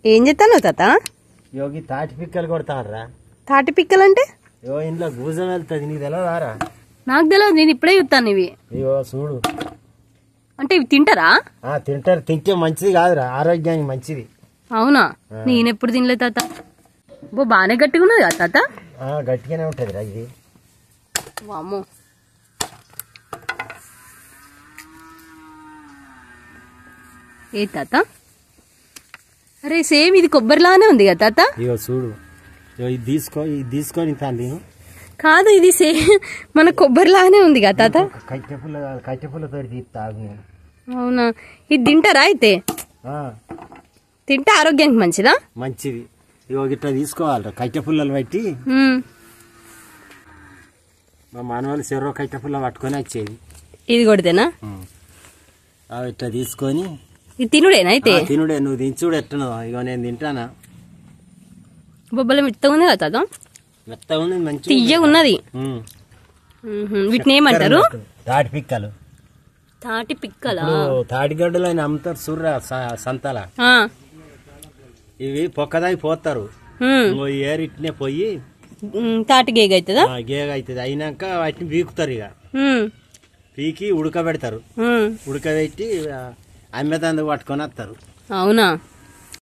ఏం చేస్తాను తాత? యోగి తాటి పిక్కలు కొడతారా? తాటి పిక్కలు అంటే ఇంట్లో గూజం వెళ్తుంది, నీకు తెలియదారా? నాకు తెలియదు, నేను ఇప్పుడే చూస్తాను ఇవి. ఇగో చూడు. అంటే ఇవి తింటారా? తింటారు, తింటే మంచిది కాదురా, ఆరోగ్యానికి మంచిది. అవునా? నేనెప్పుడు తినలేదు తాత. బాగానే గట్టిగా ఉన్నది కదా తాత? గట్టిగానే ఉంటది రా ఇది. వామ్మో, ఏ తాత? అరే సేమ్ ఇది కొబ్బరిలానే ఉంది కదా తాత? ఇగో చూడు, ఇది తీసుకొని తాను. కాదు, ఇది సేమ్ మన కొబ్బరిలానే ఉంది కదా తాత? కట్టెపుల్లతో తీస్తాను నేను. అవునా? ఇది తింటారా అయితే? తింటే ఆరోగ్యానికి మంచిదా? మంచిది. ఇగో ఇట్లా తీసుకోవాలరా, కట్టెపుల్లలు పెట్టి. మా మానవాళ్ళు చెరో కట్టెపుల్ల పట్టుకొని వచ్చేది. ఇది కొడితేనా? ఇట్లా తీసుకొని ఇది తినుడేనా అయితే? తినుడే, నువ్వు దించుడు ఎట్టను. ఇగో నేను తింటానా. బొబ్బల మెత్తగా ఉంది కదా తాత? మెత్తగా ఉంది, మంచి తియ్యగా ఉన్నది. వీటిని ఏమంటారు? తాటి పిక్కలు. తాటి పిక్కలా? తాటిగడ్డలు అని అమ్ముతారు చూర్రా సంతల. ఇవి పొక్కదాగి పోతారు, ఏరిట్నే పోయి తాటి గేగ అవుతుందా? గేగ అవుతుంది. అయినాక వాటిని పీకుతారు. ఇక పీకి ఉడకబెడతారు. ఉడకబెట్టి అమ్మేదందుకు పట్టుకొని వస్తారు. అవునా?